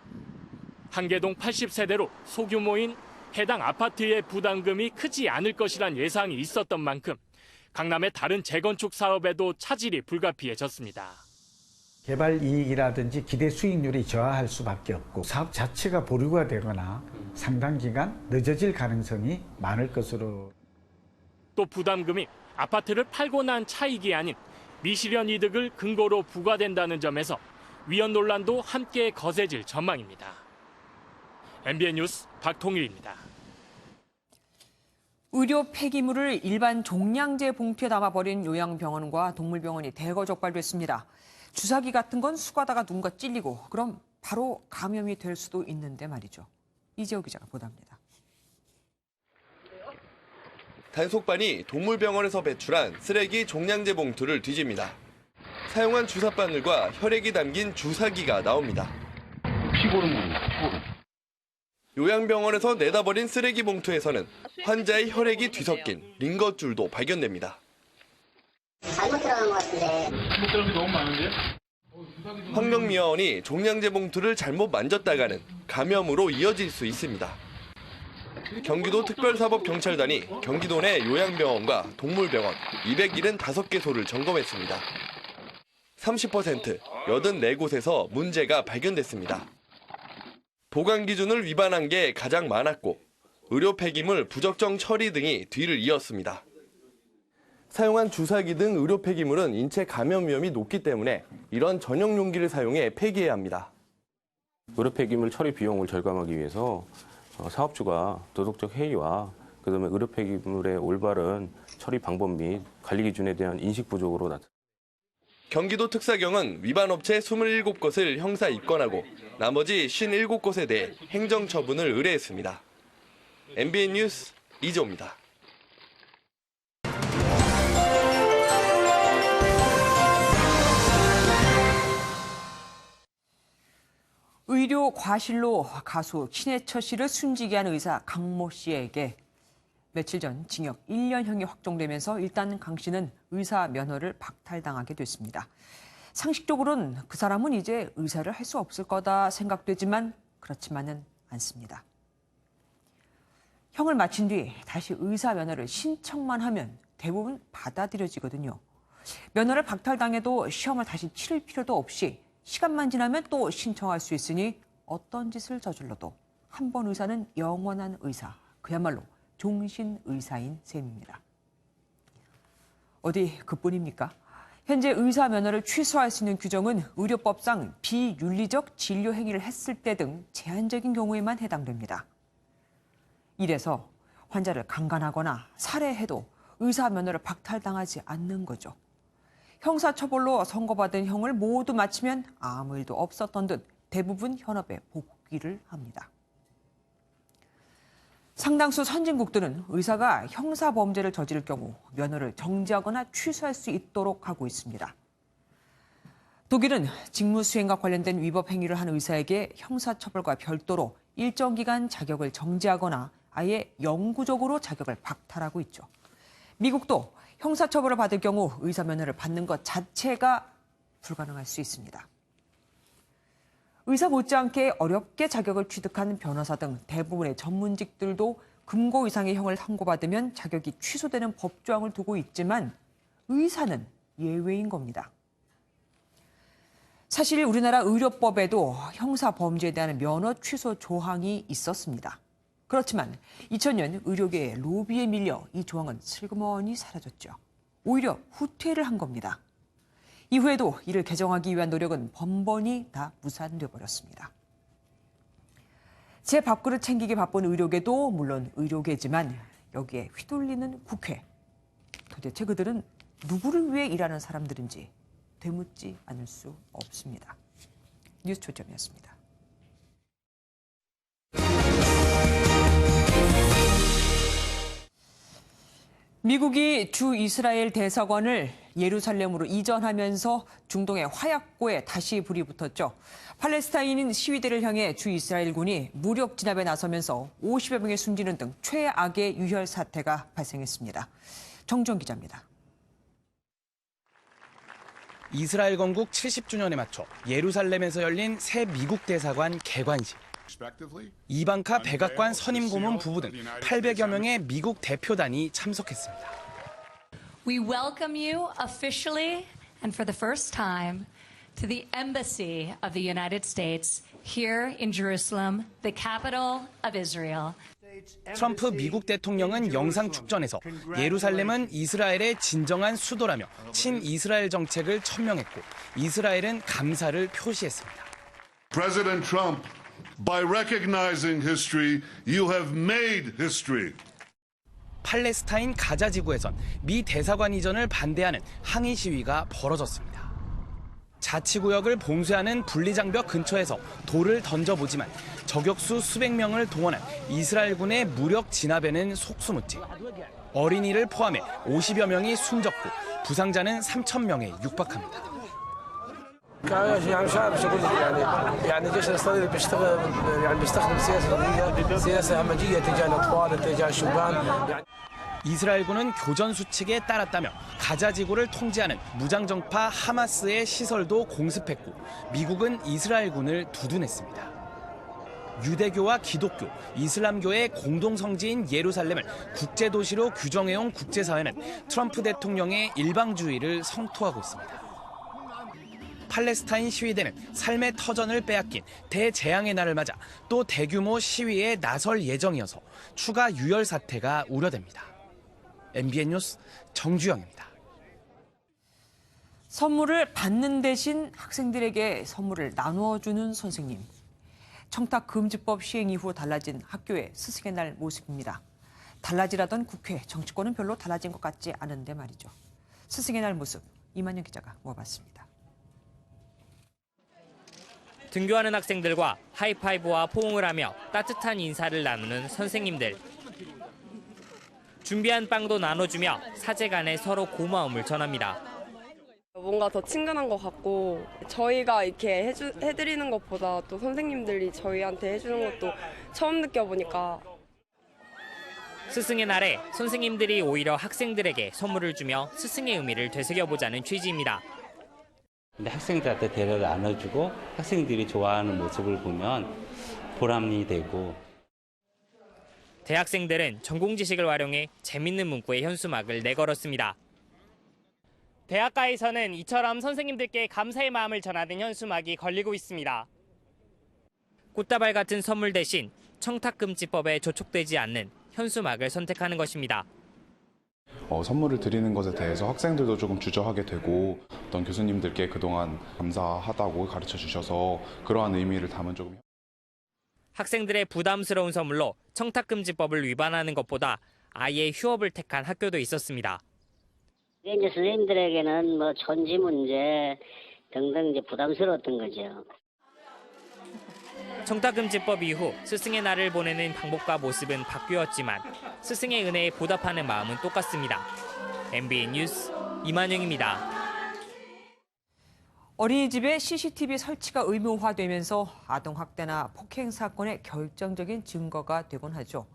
한계동 80세대로 소규모인 해당 아파트의 부담금이 크지 않을 것이란 예상이 있었던 만큼 강남의 다른 재건축 사업에도 차질이 불가피해졌습니다. 개발 이익이라든지 기대 수익률이 저하할 수밖에 없고 사업 자체가 보류가 되거나 상당 기간 늦어질 가능성이 많을 것으로. 또 부담금이 아파트를 팔고 난 차익이 아닌 미실현 이득을 근거로 부과된다는 점에서 위헌 논란도 함께 거세질 전망입니다. MBN 뉴스 박통일입니다. 의료 폐기물을 일반 종량제 봉투에 담아버린 요양병원과 동물병원이 대거 적발됐습니다. 주사기 같은 건 수가다가 누군가 찔리고 그럼 바로 감염이 될 수도 있는데 말이죠. 이재호 기자가 보도합니다. 단속반이 동물병원에서 배출한 쓰레기 종량제 봉투를 뒤집니다. 사용한 주사바늘과 혈액이 담긴 주사기가 나옵니다. 요양병원에서 내다버린 쓰레기 봉투에서는 환자의 혈액이 뒤섞인 링거줄도 발견됩니다. 잘못 들어간 것 같은데. 잘못 들어간 게 너무 많은데요? 환경미화원이 종량제 봉투를 잘못 만졌다가는 감염으로 이어질 수 있습니다. 경기도 특별사법경찰단이 경기도 내 요양병원과 동물병원 275개소를 점검했습니다. 30%, 84곳에서 문제가 발견됐습니다. 보관 기준을 위반한 게 가장 많았고 의료 폐기물 부적정 처리 등이 뒤를 이었습니다. 사용한 주사기 등 의료 폐기물은 인체 감염 위험이 높기 때문에 이런 전용 용기를 사용해 폐기해야 합니다. 의료 폐기물 처리 비용을 절감하기 위해서 사업주가 도덕적 해이와 그다음에 의료 폐기물의 올바른 처리 방법 및 관리 기준에 대한 인식 부족으로 나타납니다. 경기도 특사경은 위반업체 27곳을 형사 입건하고 나머지 57곳에 대해 행정처분을 의뢰했습니다. MBN 뉴스 이재호입니다. 의료 과실로 가수 신해철 씨를 숨지게 한 의사 강모 씨에게 며칠 전 징역 1년형이 확정되면서 일단 강 씨는 의사 면허를 박탈당하게 됐습니다. 상식적으로는 그 사람은 이제 의사를 할 수 없을 거다 생각되지만 그렇지만은 않습니다. 형을 마친 뒤 다시 의사 면허를 신청만 하면 대부분 받아들여지거든요. 면허를 박탈당해도 시험을 다시 치를 필요도 없이 시간만 지나면 또 신청할 수 있으니 어떤 짓을 저질러도 한 번 의사는 영원한 의사, 그야말로 종신 의사인 셈입니다. 어디 그뿐입니까? 현재 의사 면허를 취소할 수 있는 규정은 의료법상 비윤리적 진료 행위를 했을 때 등 제한적인 경우에만 해당됩니다. 이래서 환자를 강간하거나 살해해도 의사 면허를 박탈당하지 않는 거죠. 형사처벌로 선고받은 형을 모두 마치면 아무 일도 없었던 듯 대부분 현업에 복귀를 합니다. 상당수 선진국들은 의사가 형사범죄를 저지를 경우 면허를 정지하거나 취소할 수 있도록 하고 있습니다. 독일은 직무수행과 관련된 위법 행위를 한 의사에게 형사처벌과 별도로 일정 기간 자격을 정지하거나 아예 영구적으로 자격을 박탈하고 있죠. 미국도 형사처벌을 받을 경우 의사 면허를 받는 것 자체가 불가능할 수 있습니다. 의사 못지않게 어렵게 자격을 취득한 변호사 등 대부분의 전문직들도 금고 이상의 형을 선고받으면 자격이 취소되는 법조항을 두고 있지만 의사는 예외인 겁니다. 사실 우리나라 의료법에도 형사범죄에 대한 면허 취소 조항이 있었습니다. 그렇지만 2000년 의료계의 로비에 밀려 이 조항은 슬그머니 사라졌죠. 오히려 후퇴를 한 겁니다. 이후에도 이를 개정하기 위한 노력은 번번이 다 무산돼 버렸습니다. 제 밥그릇 챙기기 바쁜 의료계도 물론 의료계지만 여기에 휘둘리는 국회. 도대체 그들은 누구를 위해 일하는 사람들인지 되묻지 않을 수 없습니다. 뉴스 초점이었습니다. 미국이 주 이스라엘 대사관을 예루살렘으로 이전하면서 중동의 화약고에 다시 불이 붙었죠. 팔레스타인인 시위대를 향해 주 이스라엘군이 무력 진압에 나서면서 50여 명이 숨지는 등 최악의 유혈 사태가 발생했습니다. 정정 기자입니다. 이스라엘 건국 70주년에 맞춰 예루살렘에서 열린 새 미국 대사관 개관식. 이방카 백악관 선임 고문 부부 등 800여 명의 미국 대표단이 참석했습니다. We welcome you officially and for the first time to the embassy of the United States here in Jerusalem, the capital of Israel. 트럼프 미국 대통령은 영상 축전에서 예루살렘은 이스라엘의 진정한 수도라며 친이스라엘 정책을 천명했고 이스라엘은 감사를 표시했습니다. President Trump, by recognizing history, you have made history. 팔레스타인 가자 지구에선 미 대사관 이전을 반대하는 항의 시위가 벌어졌습니다. 자치구역을 봉쇄하는 분리장벽 근처에서 돌을 던져보지만 저격수 수백 명을 동원한 이스라엘군의 무력 진압에는 속수무책. 어린이를 포함해 50여 명이 숨졌고 부상자는 3천 명에 육박합니다. يعني شعب شغل يعني الجيش الاسرائيلي بيشتغل يعني بيستخدم سياسه همجيه تجاه الاطفال تجاه الشبان. 이스라엘군은 교전 수칙에 따랐다며 가자 지구를 통제하는 무장정파 하마스의 시설도 공습했고 미국은 이스라엘군을 두둔했습니다. 유대교와 기독교, 이슬람교의 공동성지인 예루살렘을 국제도시로 규정해온 국제사회는 트럼프 대통령의 일방주의를 성토하고 있습니다. 팔레스타인 시위대는 삶의 터전을 빼앗긴 대재앙의 날을 맞아 또 대규모 시위에 나설 예정이어서 추가 유혈 사태가 우려됩니다. MBN 뉴스 정주영입니다. 선물을 받는 대신 학생들에게 선물을 나누어주는 선생님. 청탁금지법 시행 이후 달라진 학교의 스승의 날 모습입니다. 달라지라던 국회, 정치권은 별로 달라진 것 같지 않은데 말이죠. 스승의 날 모습, 이만영 기자가 모아봤습니다. 등교하는 학생들과 하이파이브와 포옹을 하며 따뜻한 인사를 나누는 선생님들. 준비한 빵도 나눠주며 사제 간에 서로 고마움을 전합니다. 뭔가 더 친근한 것 같고 저희가 이렇게 해드리는 것보다 또 선생님들이 저희한테 해주는 것도 처음 느껴보니까. 스승의 날에 선생님들이 오히려 학생들에게 선물을 주며 스승의 의미를 되새겨보자는 취지입니다. 근데 학생들한테 대화를 나눠주고 학생들이 좋아하는 모습을 보면 보람이 되고. 대학생들은 전공 지식을 활용해 재밌는 문구의 현수막을 내걸었습니다. 대학가에서는 이처럼 선생님들께 감사의 마음을 전하는 현수막이 걸리고 있습니다. 꽃다발 같은 선물 대신 청탁금지법에 저촉되지 않는 현수막을 선택하는 것입니다. 선물을 드리는 것에 대해서 학생들도 조금 주저하게 되고 어떤 교수님들께 그동안 감사하다고 가르쳐 주셔서 그러한 의미를 담은 조금. 학생들의 부담스러운 선물로 청탁금지법을 위반하는 것보다 아예 휴업을 택한 학교도 있었습니다. 이제 선생님들에게는 뭐 존지 문제 등등 이제 부담스러웠던 거죠. 청탁금지법 이후 스승의 날을 보내는 방법과 모습은 바뀌었지만 스승의 은혜에 보답하는 마음은 똑같습니다. MBN 뉴스 이만영입니다. 어린이집에 CCTV 설치가 의무화되면서 아동학대나 폭행 사건의 결정적인 증거가 되곤 하죠.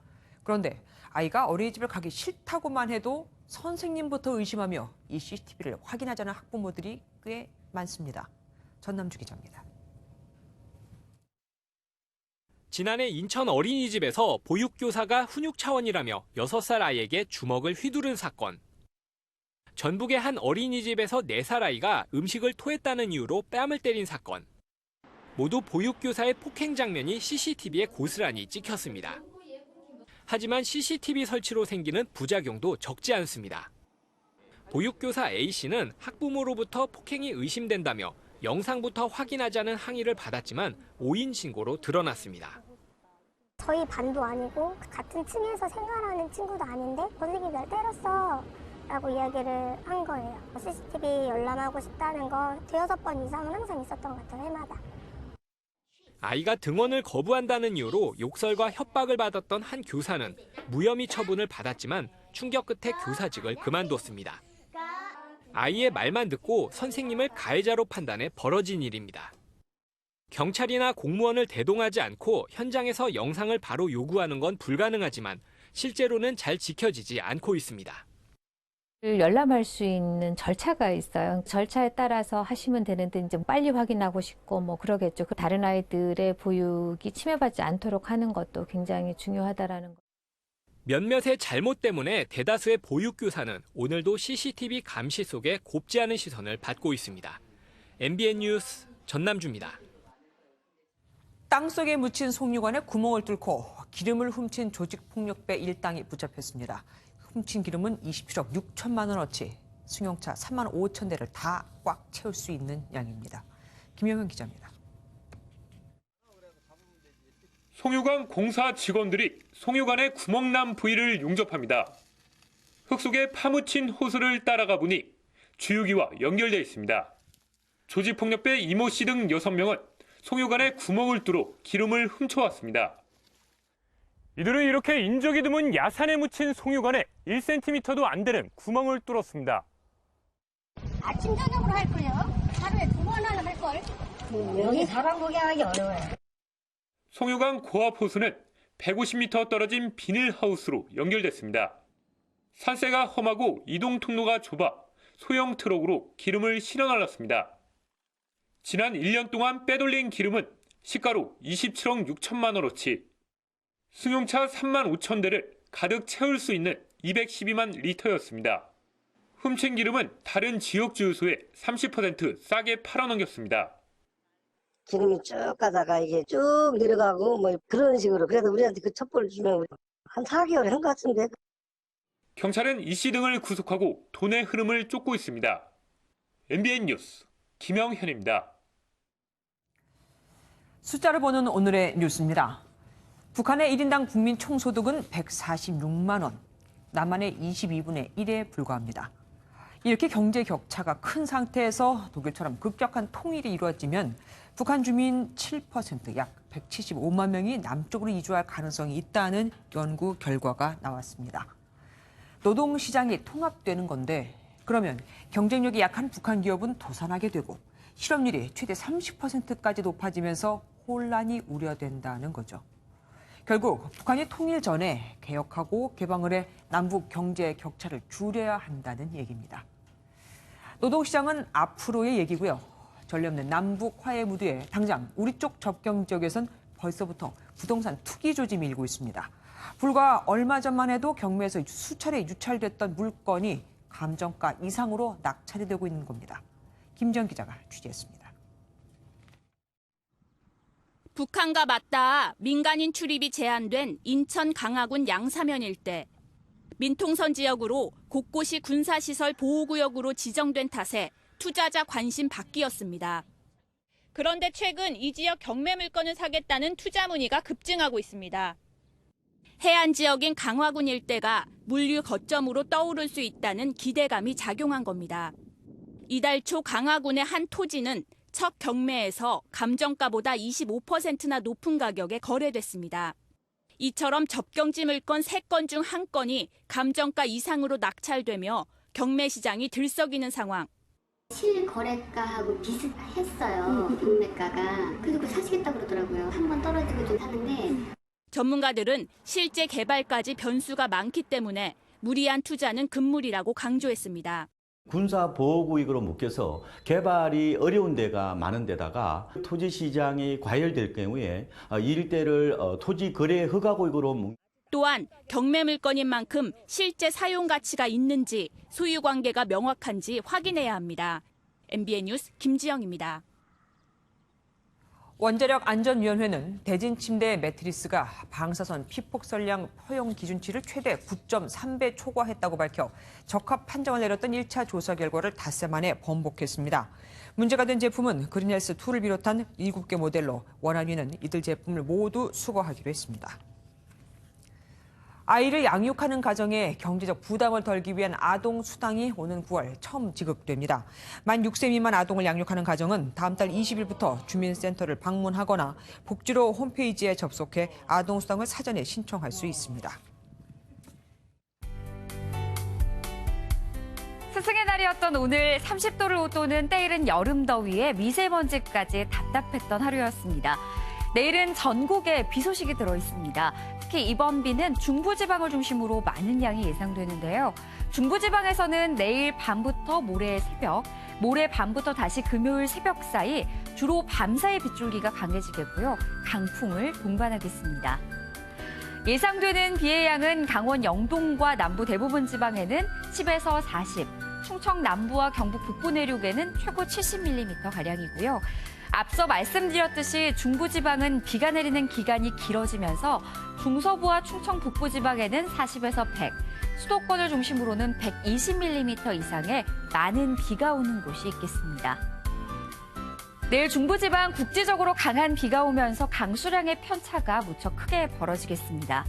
그런데 아이가 어린이집을 가기 싫다고만 해도 선생님부터 의심하며 이 CCTV를 확인하자는 학부모들이 꽤 많습니다. 전남주 기자입니다. 지난해 인천 어린이집에서 보육교사가 훈육 차원이라며 6살 아이에게 주먹을 휘두른 사건. 전북의 한 어린이집에서 4살 아이가 음식을 토했다는 이유로 뺨을 때린 사건. 모두 보육교사의 폭행 장면이 CCTV에 고스란히 찍혔습니다. 하지만 CCTV 설치로 생기는 부작용도 적지 않습니다. 보육교사 A씨는 학부모로부터 폭행이 의심된다며 영상부터 확인하자는 항의를 받았지만 오인 신고로 드러났습니다. 저희 반도 아니고 같은 층에서 생활하는 친구도 아닌데 선생님이 날 때렸어 라고 이야기를 한 거예요. CCTV 열람하고 싶다는 거 5-6번 이상은 항상 있었던 것 같아요, 해마다. 아이가 등원을 거부한다는 이유로 욕설과 협박을 받았던 한 교사는 무혐의 처분을 받았지만 충격 끝에 교사직을 그만뒀습니다. 아이의 말만 듣고 선생님을 가해자로 판단해 벌어진 일입니다. 경찰이나 공무원을 대동하지 않고 현장에서 영상을 바로 요구하는 건 불가능하지만 실제로는 잘 지켜지지 않고 있습니다. 열람할 수 있는 절차가 있어요. 절차에 따라서 하시면 되는데 좀 빨리 확인하고 싶고 뭐 그러겠죠. 다른 아이들의 보육이 침해받지 않도록 하는 것도 굉장히 중요하다라는 거. 몇몇의 잘못 때문에 대다수의 보육교사는 오늘도 CCTV 감시 속에 곱지 않은 시선을 받고 있습니다. MBN 뉴스 전남주입니다. 땅속에 묻힌 송유관에 구멍을 뚫고 기름을 훔친 조직폭력배 일당이 붙잡혔습니다. 훔친 기름은 27억 6천만 원어치, 승용차 3만 5천 대를 다 꽉 채울 수 있는 양입니다. 김영현 기자입니다. 송유관 공사 직원들이 송유관의 구멍난 부위를 용접합니다. 흙 속에 파묻힌 호스를 따라가 보니 주유기와 연결되어 있습니다. 조직폭력배 이모 씨 등 6명은 송유관에 구멍을 뚫어 기름을 훔쳐왔습니다. 이들은 이렇게 인적이 드문 야산에 묻힌 송유관에 1cm도 안 되는 구멍을 뚫었습니다. 아침 저녁으로 할 거예요. 하루에 2번은 할 걸. 여기 사람 구경하기 어려워요. 송유관 고압 호스는 150m 떨어진 비닐하우스로 연결됐습니다. 산세가 험하고 이동 통로가 좁아 소형 트럭으로 기름을 실어 날랐습니다. 지난 1년 동안 빼돌린 기름은 시가로 27억 6천만 원어치, 승용차 3만 5천 대를 가득 채울 수 있는 212만 리터였습니다. 훔친 기름은 다른 지역 주유소에 30% 싸게 팔아넘겼습니다. 기름이 쭉 가다가 이게 쭉 내려가고 뭐 그런 식으로. 그래서 우리한테 그 첩보를 주면 한 4개월 한 것 같은데. 경찰은 이 씨 등을 구속하고 돈의 흐름을 쫓고 있습니다. MBN 뉴스 김영현입니다. 숫자를 보는 오늘의 뉴스입니다. 북한의 1인당 국민 총소득은 146만 원, 남한의 22분의 1에 불과합니다. 이렇게 경제 격차가 큰 상태에서 독일처럼 급격한 통일이 이루어지면 북한 주민 7%, 약 175만 명이 남쪽으로 이주할 가능성이 있다는 연구 결과가 나왔습니다. 노동시장이 통합되는 건데 그러면 경쟁력이 약한 북한 기업은 도산하게 되고 실업률이 최대 30%까지 높아지면서 혼란이 우려된다는 거죠. 결국 북한이 통일 전에 개혁하고 개방을 해 남북 경제 격차를 줄여야 한다는 얘기입니다. 노동시장은 앞으로의 얘기고요. 전례 없는 남북 화해 무드에 당장 우리 쪽 접경 지역에선 벌써부터 부동산 투기 조짐이 일고 있습니다. 불과 얼마 전만 해도 경매에서 수차례 유찰됐던 물건이 감정가 이상으로 낙찰이 되고 있는 겁니다. 김지영 기자가 취재했습니다. 북한과 맞닿아 민간인 출입이 제한된 인천 강화군 양사면 일대. 민통선 지역으로 곳곳이 군사시설 보호구역으로 지정된 탓에 투자자 관심 밖이었습니다. 그런데 최근 이 지역 경매 물건을 사겠다는 투자 문의가 급증하고 있습니다. 해안 지역인 강화군 일대가 물류 거점으로 떠오를 수 있다는 기대감이 작용한 겁니다. 이달 초 강화군의 한 토지는 첫 경매에서 감정가보다 25%나 높은 가격에 거래됐습니다. 이처럼 접경지 물건 3건 중 1건이 감정가 이상으로 낙찰되며 경매 시장이 들썩이는 상황. 실거래가하고 비슷했어요. 경매가가. 그리고 사시겠다고 그러더라고요. 한 번 떨어지고 좀 사는데. 전문가들은 실제 개발까지 변수가 많기 때문에 무리한 투자는 금물이라고 강조했습니다. 군사보호구역으로 묶여서 개발이 어려운 데가 많은 데다가 토지 시장이 과열될 경우에 이 일대를 토지 거래 허가구역으로 또한 경매 물건인 만큼 실제 사용 가치가 있는지 소유 관계가 명확한지 확인해야 합니다. MBN 뉴스 김지영입니다. 원자력안전위원회는 대진 침대 매트리스가 방사선 피폭설량 허용 기준치를 최대 9.3배 초과했다고 밝혀 적합 판정을 내렸던 1차 조사 결과를 닷새 만에 번복했습니다. 문제가 된 제품은 그린헬스2를 비롯한 7개 모델로 원안위는 이들 제품을 모두 수거하기로 했습니다. 아이를 양육하는 가정에 경제적 부담을 덜기 위한 아동 수당이 오는 9월 처음 지급됩니다. 만 6세 미만 아동을 양육하는 가정은 다음 달 20일부터 주민센터를 방문하거나 복지로 홈페이지에 접속해 아동 수당을 사전에 신청할 수 있습니다. 스승의 날이었던 오늘 30도를 웃도는 때이른 여름 더위에 미세먼지까지 답답했던 하루였습니다. 내일은 전국에 비 소식이 들어있습니다. 특히 이번 비는 중부지방을 중심으로 많은 양이 예상되는데요. 중부지방에서는 내일 밤부터 모레 새벽, 모레 밤부터 다시 금요일 새벽 사이 주로 밤사이 빗줄기가 강해지겠고요. 강풍을 동반하겠습니다. 예상되는 비의 양은 강원 영동과 남부 대부분 지방에는 10에서 40, 충청 남부와 경북 북부 내륙에는 최고 70mm가량이고요. 앞서 말씀드렸듯이 중부지방은 비가 내리는 기간이 길어지면서 중서부와 충청 북부지방에는 40에서 100, 수도권을 중심으로는 120mm 이상의 많은 비가 오는 곳이 있겠습니다. 내일 중부지방 국지적으로 강한 비가 오면서 강수량의 편차가 무척 크게 벌어지겠습니다.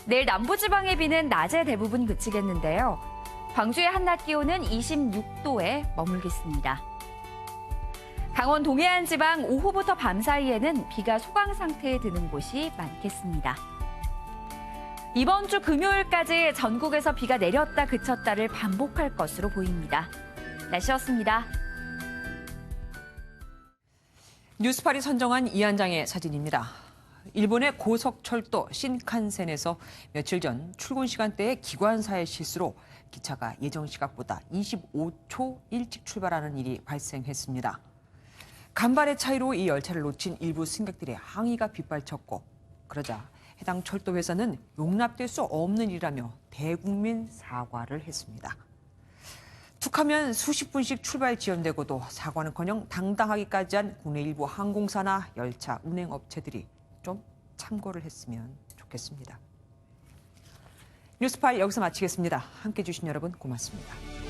내일 남부지방의 비는 낮에 대부분 그치겠는데요. 광주의 한낮 기온은 26도에 머물겠습니다. 강원 동해안 지방 오후부터 밤 사이에는 비가 소강 상태에 드는 곳이 많겠습니다. 이번 주 금요일까지 전국에서 비가 내렸다 그쳤다를 반복할 것으로 보입니다. 날씨였습니다. 뉴스팔이 선정한 이 한 장의 사진입니다. 일본의 고속철도 신칸센에서 며칠 전 출근 시간대에 기관사의 실수로 기차가 예정 시각보다 25초 일찍 출발하는 일이 발생했습니다. 간발의 차이로 이 열차를 놓친 일부 승객들의 항의가 빗발쳤고, 그러자 해당 철도 회사는 용납될 수 없는 일이라며 대국민 사과를 했습니다. 툭하면 수십 분씩 출발 지연되고도 사과는커녕 당당하기까지 한 국내 일부 항공사나 열차 운행업체들이 좀 참고를 했으면 좋겠습니다. 뉴스파일 여기서 마치겠습니다. 함께해 주신 여러분 고맙습니다.